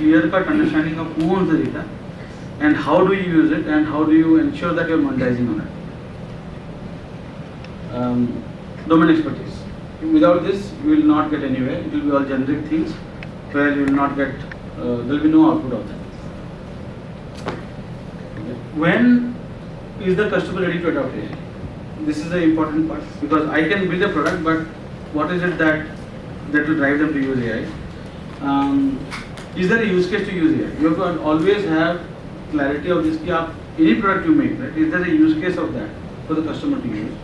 clear-cut understanding of who owns the data and how do you use it and how do you ensure that you're monetizing on it. Domain expertise. Without this, you will not get anywhere. It will be all generic things where you will not get, there will be no output of that. Okay. When is the customer ready to adopt AI? This is the important part, because I can build a product, but what is it that will drive them to use AI? Is there a use case to use AI? You have to always have clarity of this. Any product you make, right? Is there a use case of that for the customer to use?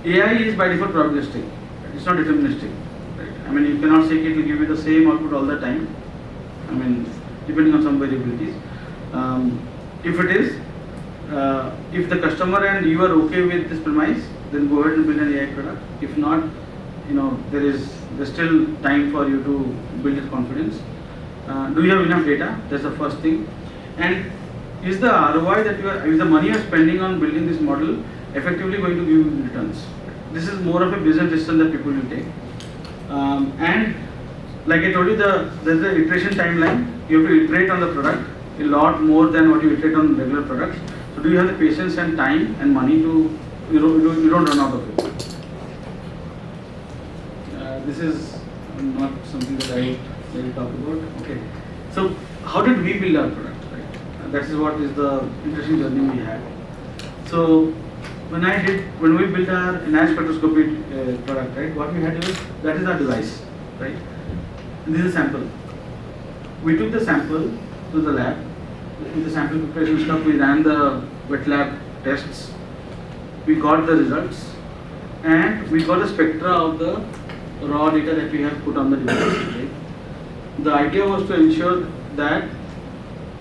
AI is by default probabilistic. It's not deterministic. Right? I mean, you cannot say it will give you the same output all the time. I mean, depending on some variabilities. If it is, if the customer and you are okay with this premise, then go ahead and build an AI product. If not, there's still time for you to build this confidence. Do you have enough data? That's the first thing. And is the ROI that is the money you are spending on building this model effectively going to give you returns? This is more of a business decision that people will take. And like I told you, there's an iteration timeline. You have to iterate on the product a lot more than what you iterate on regular products. So do you have the patience and time and money to, you don't run out of it. This is not something that I will talk about. Okay. So how did we build our product? Right? That is what is the interesting journey we had. So when we built our enhanced spectroscopy product, right? What we had was, that is our device, right? And this is a sample. We took the sample to the lab. In the sample preparation stuff, we ran the wet lab tests. We got the results, and we got a spectra of the raw data that we have put on the device. Right? The idea was to ensure that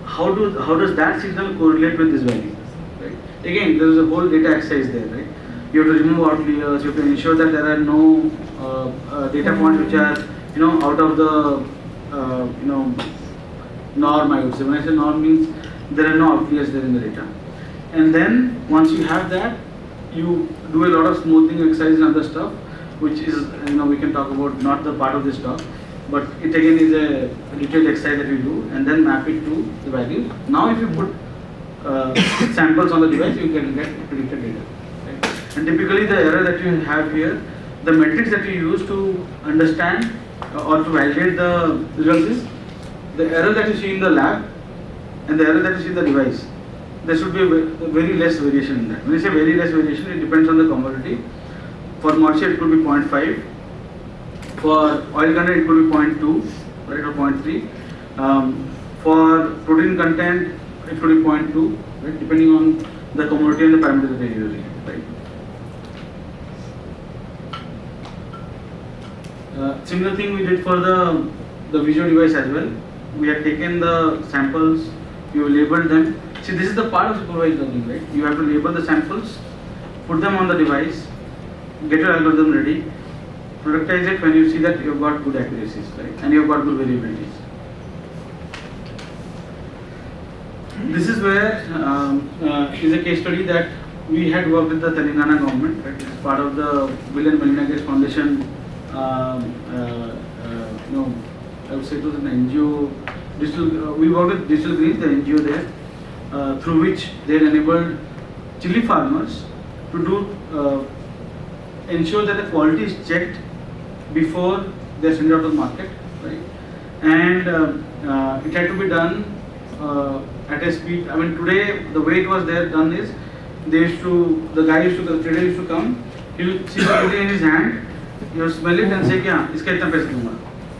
how does that signal correlate with this value. Right? Again, there is a whole data exercise there. Right? You have to remove outliers. You have to ensure that there are no data points which are out of the norm. I would say. When I say norm, means there are no outliers there in the data. And then once you have that, you do a lot of smoothing exercise and other stuff, which is, we can talk about, not the part of this talk, but it again is a detailed exercise that we do, and then map it to the values. Now if you put samples on the device, you can get predicted data. Right? And typically the error that you have here, the metrics that you use to understand or to validate the results is the error that you see in the lab and the error that you see in the device. There should be a very less variation in that. When you say very less variation, it depends on the commodity. For moisture, it could be 0.5. For oil content, it could be 0.2, right, or 0.3. For protein content, it could be 0.2, right, depending on the commodity and the parameter that you're using, right. Similar thing we did for the visual device as well. We had taken the samples, you labeled them. See, this is the part of supervised learning, right? You have to label the samples, put them on the device, get your algorithm ready, productize it when you see that you've got good accuracies, right? And you've got good variabilities. This is where is a case study that we had worked with the Telangana government, right? It's part of the Bill and Melinda Gates Foundation. I would say it was an NGO. We worked with Digital Green, the NGO there, through which they enabled chili farmers to do ensure that the quality is checked before they are sent out to the market, right? And it had to be done at a speed. I mean, today the way it was there done is the trader used to come, he will see the chili in his hand, he will smell it and say, "Yeah, iska itna paisa dunga,"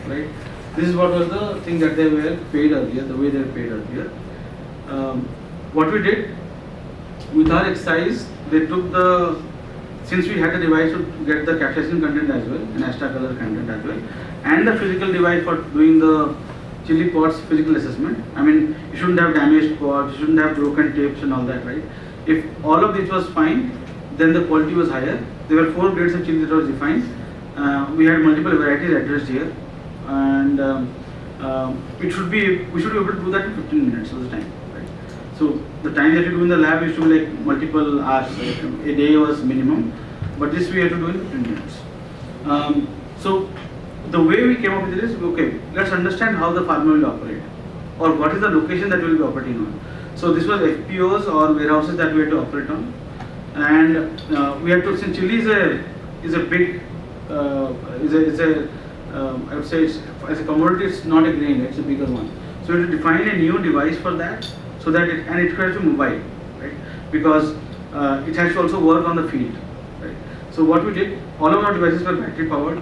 right? This is what was the thing that they were paid earlier, the way they were paid earlier. What we did with our exercise, they took since we had a device to get the capsaicin content as well, and extra color content as well, and the physical device for doing the chili pods physical assessment. I mean, you shouldn't have damaged pods, you shouldn't have broken tapes and all that, right? If all of this was fine, then the quality was higher. There were 4 grades of chili that was defined. We had multiple varieties addressed here, and we should be able to do that in 15 minutes of the time. So the time that you do in the lab used to be like multiple hours, right? A day was minimum, but this we had to do in 15 minutes. So the way we came up with it is, okay, let's understand how the farmer will operate, or what is the location that we will be operating on. So this was FPOs or warehouses that we had to operate on, and we had to, since chili is a big, I would say it's, as a commodity, it's not a grain, it's a bigger one. So we had to define a new device for that, so that it has to be mobile, right? Because it has to also work on the field, right? So what we did, all of our devices were battery powered.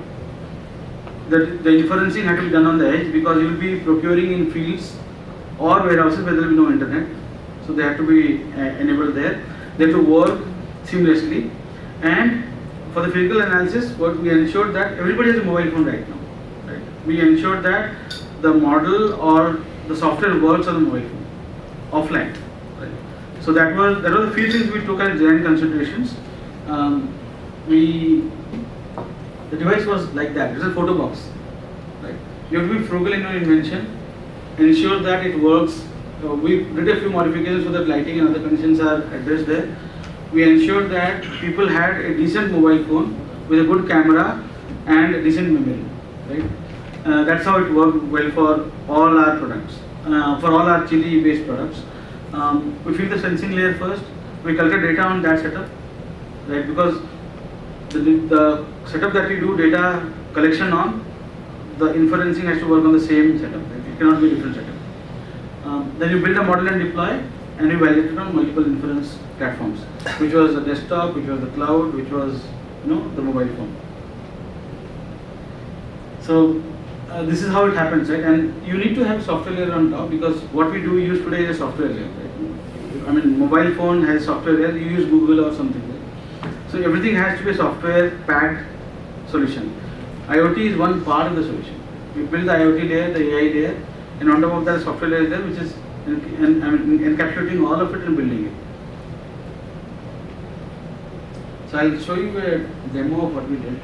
The inferencing had to be done on the edge, because you will be procuring in fields or warehouses where there will be no internet. So they had to be enabled there. They had to work seamlessly. And for the physical analysis, what we ensured that everybody has a mobile phone right now. Right? We ensured that the model or the software works on the mobile phone, offline. Right? So that was the few things we took as design considerations. The device was like that. It's a photo box. Right? You have to be frugal in your invention, ensure that it works. We did a few modifications so that lighting and other conditions are addressed there. We ensured that people had a decent mobile phone with a good camera and a decent memory. Right? That's how it worked well for all our products, for all our chili-based products. We fill the sensing layer first. We collect data on that setup, right? Because the setup that we do data collection on, the inferencing has to work on the same setup. Right? It cannot be a different setup. Then you build a model and deploy, and we validate it on multiple inference platforms, which was the desktop, which was the cloud, which was the mobile phone. So this is how it happens, right? And you need to have software layer on top, because what we do use today is a software layer. Right? I mean, mobile phone has software layer. You use Google or something. Right? So everything has to be a software packed solution. IoT is one part of the solution. We build the IoT layer, the AI layer, and on top of that, the software layer is there, which is encapsulating all of it and building it. So I'll show you a demo of what we did.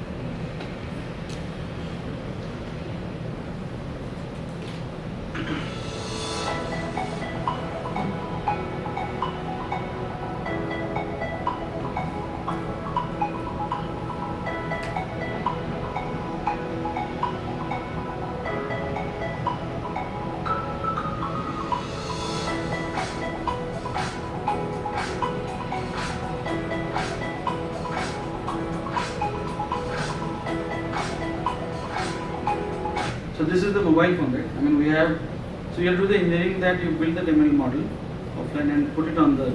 So this is the mobile phone, right? I mean, so you have to do the engineering that you build the demo model offline and put it on the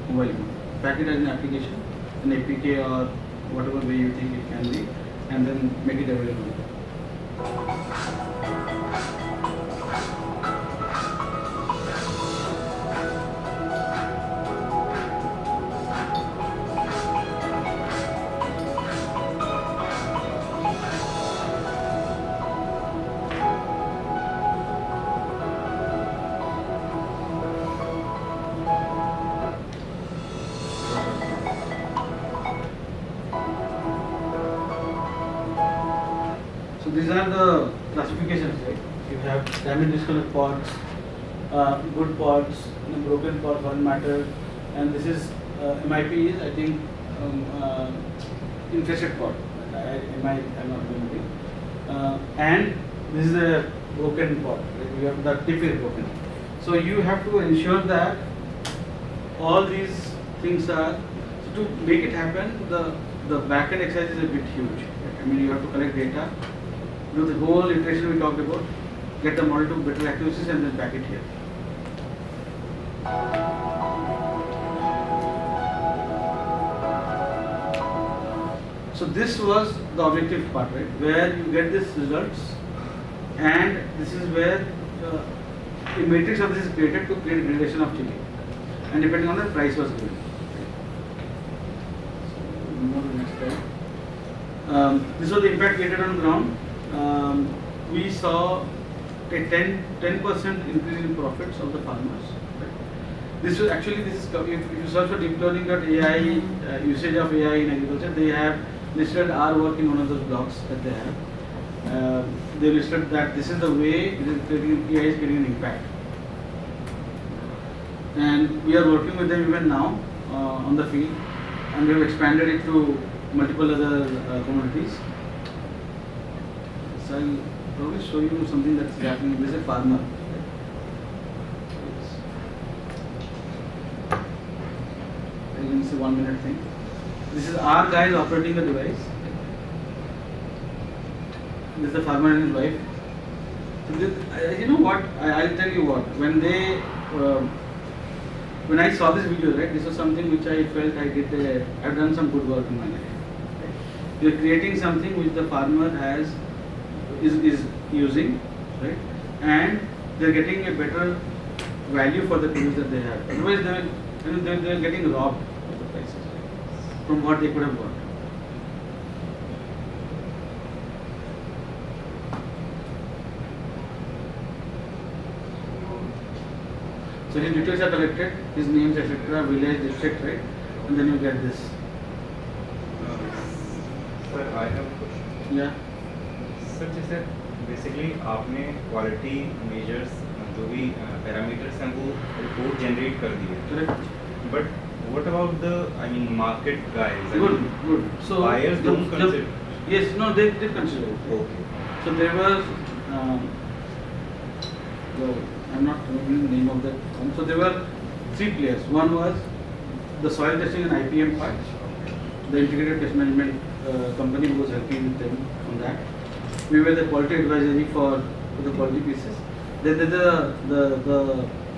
mobile phone. Pack it as an application, an APK or whatever way you think it can be, and then make it available. So these are the classifications, right? You have damaged discolored pods, good pods, broken pod, foreign matter, and this is MIP is, I think, infested pod. I'm not going to. And this is a broken pod. Right? You have the tip is broken. So you have to ensure that all these things are. So to make it happen, the backend exercise is a bit huge. Right? I mean, you have to collect data. Do the whole iteration we talked about, get the model to better accuracies, and then back it here. So this was the objective part, right? Where you get these results, and this is where a matrix of this is created to create a gradation of chili, and depending on the price was given. So, move to the next slide. This was the impact created on the ground. We saw a 10% increase in profits of the farmers. Right? This is if you search for deep learning.ai usage of AI in agriculture, they have listed our work in one of those blogs that they have. They listed that this is the way AI is creating an impact, and we are working with them even now on the field, and we have expanded it to multiple other communities. So I'll probably show you something that's happening. This is a farmer. You can see 1 minute thing. This is our guy operating the device. This is the farmer and his wife. So this, you know what? I'll tell you what. When I saw this video, right, this was something which I felt I've done some good work in my life. Right? You're creating something which the farmer is using, right, and they're getting a better value for the tools that they have. Otherwise, they're getting robbed of the prices, right, from what they could have got. So his details are collected, his names, etc., village, district, right, and then you get this. Sir, I have a question. Yeah. Sir जैसे basically आपने quality measures जो भी parameters हैं वो report generate कर दी है, Correct. But what about the I mean market guys? Good, good. So buyers don't consider. Yes, no, they did consider it. Okay. So there was, I'm not remembering the name of that one. So there were 3 players. One was the soil testing and IPM part, the integrated pest management company who was helping with them on that. We were the quality advisory for the quality pieces. Then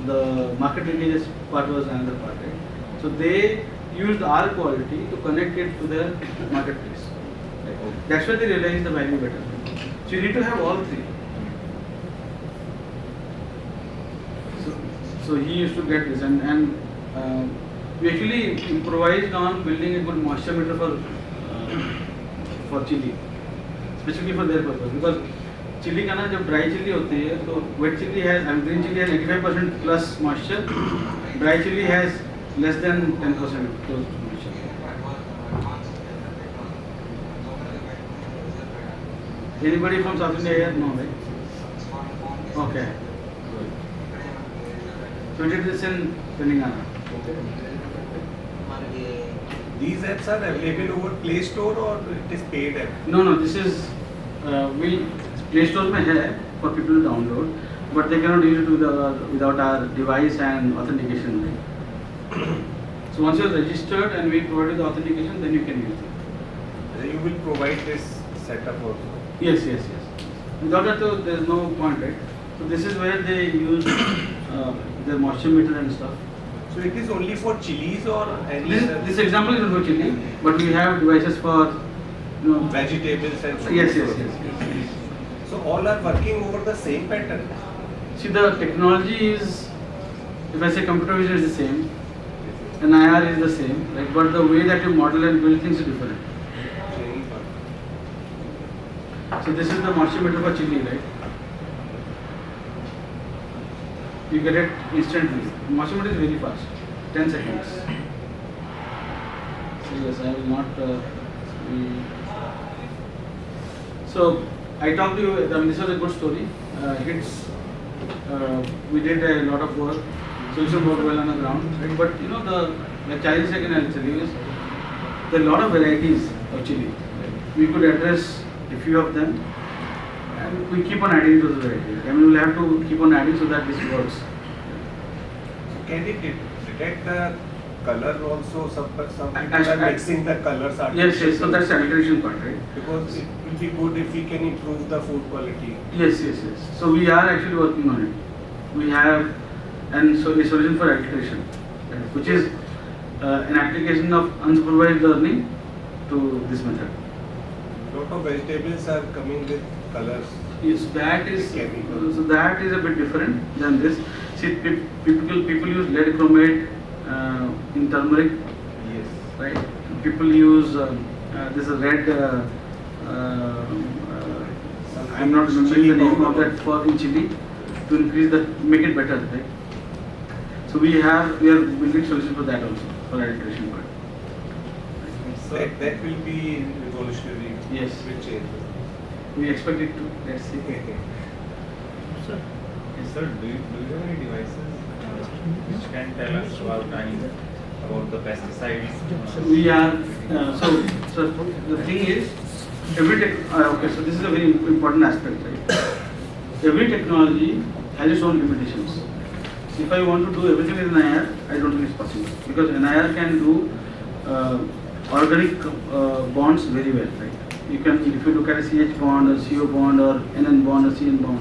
the market intelligence part was another part, right? So they used our quality to connect it to the marketplace. Right? That's why they realized the value better. So you need to have all 3. So he used to get this, and we actually improvised on building a good moisture meter for chili, specifically for their purpose. Because chili का ना जब dry chili होती है तो wet chili has green chili has 85% plus moisture, dry chili has less than 10% close moisture. Anybody from South India here? No, right? Okay. So we did this in Telangana. These apps are available over Play Store or it is paid app? No, this is we Play Store में है for people to download, but they cannot use it without our device and authentication. So once you are registered and we provide the authentication, then you can use it. You will provide this setup also? Yes. Without that, there is no point, right? So this is where they use their moisture meter and stuff. So it is only for chilies or any This example is for chili, but we have devices for vegetables and fruits? Yes. So all are working over the same pattern? See, the technology is, if I say computer vision is the same, and IR is the same, right? But the way that you model and build things is different. So this is the moisture meter for chili, right? You get it instantly. Moisture meter is very fast, 10 seconds. So yes, I will not. So I talked to you. This was a good story. We did a lot of work. Solution worked well on the ground, right? But you know the challenge I can tell you is there are a lot of varieties of chili. Right? We could address a few of them, and we keep on adding to the varieties. I mean, we'll have to keep on adding so that this works. Can it detect the color also? Some people are mixing the colors Yes. artificially. So that's the adulteration part, right? Because it will be good if we can improve the food quality. Yes. So we are actually working on it. We have a solution for adulteration, right, which is an application of unsupervised learning to this method. Lot of vegetables are coming with colors. Yes, that is a bit different than this. See, people use lead chromate in turmeric, Yes. right? People use this is red. I'm not remembering the name of that for in chili to increase make it better, right? So we are building solutions for that also, for adulteration part. That will be revolutionary. Yes. Will change. We expect it to. Let's see. Sir, do you have any devices which can tell us about the pesticides? We are so the thing is Okay, so this is a very important aspect, right? Every technology has its own limitations. So if I want to do everything with NIR, I don't think it's possible, because NIR can do organic bonds very well, right? You can, if you look at a CH bond or CO bond or NN bond or CN bond,